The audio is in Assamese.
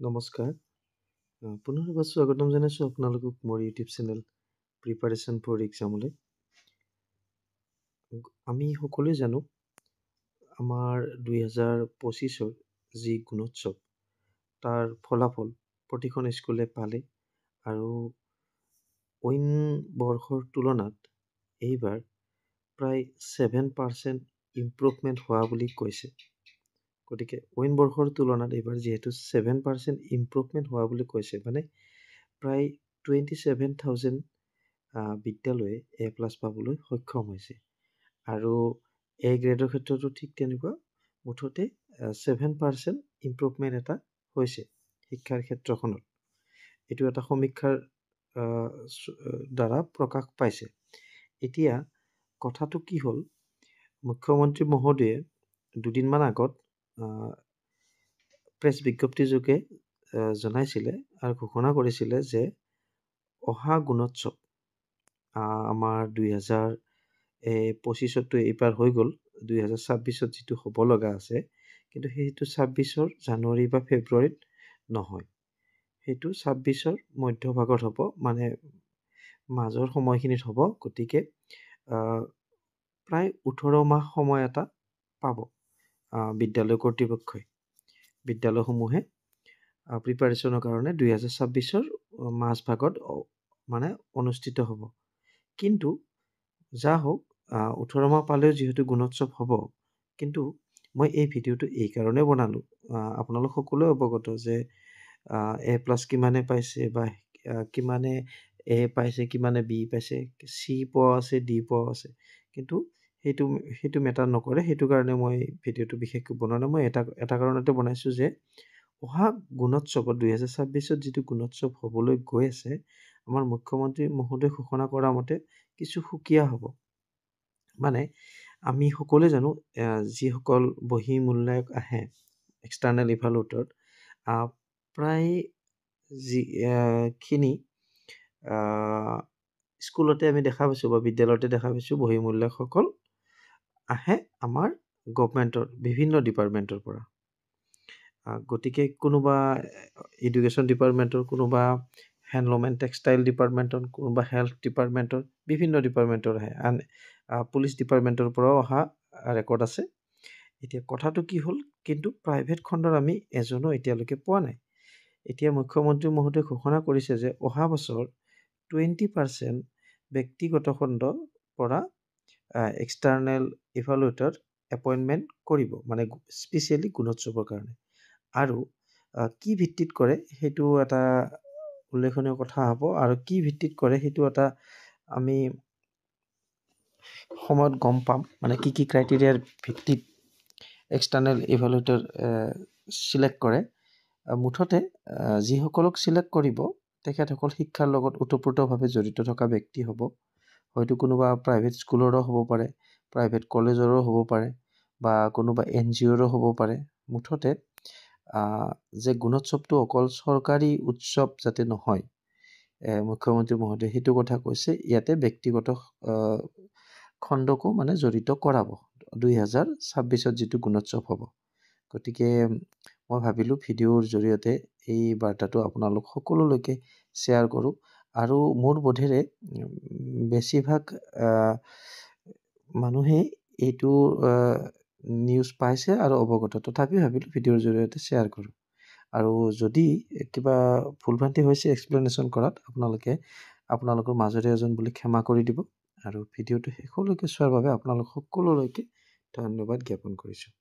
নমস্কাৰ। পুনৰ এবাৰ স্বাগতম জনাইছোঁ আপোনালোকক মোৰ ইউটিউব চেনেল প্ৰিপাৰেশ্যন ফৰ এক্সামলৈ। আমি সকলোৱে জানো আমাৰ 2025 যি গুণোৎসৱ তাৰ ফলাফল প্ৰতিখন স্কুলে পালে আৰু অইন বৰ্ষৰ তুলনাত এইবাৰ প্ৰায় 7% ইম্প্ৰুভমেণ্ট হোৱা বুলি কৈছে। গতিকে অইন বৰ্ষৰ তুলনাত এইবাৰ যিহেতু 7% ইম্প্ৰুভমেণ্ট হোৱা বুলি কৈছে, মানে প্ৰায় 27,000 বিদ্যালয়ে A+ পাবলৈ সক্ষম হৈছে। আৰু A গ্ৰেডৰ ক্ষেত্ৰতো ঠিক তেনেকুৱা, মুঠতে 7% ইম্প্ৰুভমেণ্ট এটা হৈছে শিক্ষাৰ ক্ষেত্ৰখনত। এইটো এটা সমীক্ষাৰ দ্বাৰা প্ৰকাশ পাইছে। এতিয়া কথাটো কি হ'ল, মুখ্যমন্ত্ৰী মহোদয়ে দুদিনমান আগত প্ৰেছ বিজ্ঞপ্তিযোগে জনাইছিলে আৰু ঘোষণা কৰিছিলে যে অহা গুণোৎসৱ আমাৰ 2025তো এইবাৰ হৈ গ'ল, 2026ত যিটো হ'ব লগা আছে, কিন্তু সেইটো 26ৰ জানুৱাৰী বা ফেব্ৰুৱাৰীত নহয়, সেইটো 26ৰ মধ্যভাগত হ'ব, মানে মাজৰ সময়খিনিত হ'ব। গতিকে প্ৰায় 18 মাহ সময় এটা পাব বিদ্যালয় কৰ্তৃপক্ষই। বিদ্যালয়সমূহে প্ৰিপাৰেশ্যনৰ কাৰণে 2026ৰ মাজভাগত মানে অনুষ্ঠিত হ'ব। কিন্তু যা হওক, 18 মাহ পালেও যিহেতু গুণোৎসৱ হ'ব, কিন্তু মই এই ভিডিঅ'টো এই কাৰণে বনালোঁ, আপোনালোক সকলোৱে অৱগত যে A+ কিমানে পাইছে বা কিমানে A পাইছে, কিমানে B পাইছে, C পোৱা আছে, D পোৱা আছে, কিন্তু সেইটো মেটাৰ নকৰে। সেইটো কাৰণে মই ভিডিঅ'টো বিশেষকৈ বনোৱা নাই। মই এটা কাৰণতে বনাইছোঁ যে অহা গুণোৎসৱত 2026ত যিটো গুণোৎসৱ হ'বলৈ গৈ আছে, আমাৰ মুখ্যমন্ত্ৰী মহোদয়ে ঘোষণা কৰা মতে কিছু সুকীয়া হ'ব। মানে আমি সকলোৱে জানো যিসকল বহি মূল্যায়ক আহে এক্সটাৰ্নেল ইভালুৱেটৰত, প্ৰায় যিখিনি স্কুলতে আমি দেখা পাইছোঁ বা বিদ্যালয়তে দেখা পাইছোঁ, বহি মূল্যায়কসকল আহে আমাৰ গভমেণ্টৰ বিভিন্ন ডিপাৰ্টমেণ্টৰ পৰা। গতিকে কোনোবা এডুকেশ্যন ডিপাৰ্টমেণ্টৰ, কোনোবা হেণ্ডলুম এণ্ড টেক্সটাইল ডিপাৰ্টমেণ্টৰ, কোনোবা হেল্থ ডিপাৰ্টমেণ্টৰ, বিভিন্ন ডিপাৰ্টমেণ্টৰ আহে। পুলিচ ডিপাৰ্টমেণ্টৰ পৰাও অহা ৰেকৰ্ড আছে। এতিয়া কথাটো কি হ'ল, কিন্তু প্ৰাইভেট খণ্ডৰ আমি এজনো এতিয়ালৈকে পোৱা নাই। এতিয়া মুখ্যমন্ত্ৰী মহোদয়ে ঘোষণা কৰিছে যে অহা বছৰ 20% ব্যক্তিগত খণ্ডৰ পৰা এক্সটাৰ্নেল ইভালুৱেটৰ এপইণ্টমেণ্ট কৰিব, মানে স্পেচিয়েলি গুণোৎসৱৰ কাৰণে। আৰু কি ভিত্তিত কৰে সেইটো এটা উল্লেখনীয় কথা হ'ব, আৰু কি ভিত্তিত কৰে সেইটো এটা আমি সময়ত গম পাম, মানে কি ক্ৰাইটেৰিয়াৰ ভিত্তিত এক্সটাৰ্নেল ইভালুৱেটৰ চিলেক্ট কৰে। মুঠতে যিসকলক চিলেক্ট কৰিব তেখেতসকল শিক্ষাৰ লগত ওতঃপ্ৰোতভাৱে জড়িত থকা ব্যক্তি হ'ব। হয়তো কোনোবা প্ৰাইভেট স্কুলৰো হ'ব পাৰে, প্ৰাইভেট কলেজৰো হ'ব পাৰে, বা কোনোবা NGOৰো হ'ব পাৰে। মুঠতে যে গুণোৎসৱটো অকল চৰকাৰী উৎসৱ যাতে নহয়, মুখ্যমন্ত্ৰী মহোদয়ে সেইটো কথা কৈছে। ইয়াতে ব্যক্তিগত খণ্ডকো মানে জড়িত কৰাব 2026ত যিটো গুণোৎসৱ হ'ব। গতিকে মই ভাবিলোঁ ভিডিঅ'ৰ জৰিয়তে এই বাৰ্তাটো আপোনালোক সকলোলৈকে শ্বেয়াৰ কৰোঁ। আৰু মোৰ বোধেৰে বেছিভাগ মানুহেই এইটো নিউজ পাইছে আৰু অৱগত, তথাপি ভাবিলোঁ ভিডিঅ'ৰ জৰিয়তে শ্বেয়াৰ কৰোঁ। আৰু যদি কিবা ভুলভ্ৰান্তি হৈছে এক্সপ্লেনেশ্যন কৰাত, আপোনালোকৰ মাজৰে এজন বুলি ক্ষমা কৰি দিব। আৰু ভিডিঅ'টো শেষলৈকে চোৱাৰ বাবে আপোনালোক সকলোলৈকে ধন্যবাদ জ্ঞাপন কৰিছোঁ।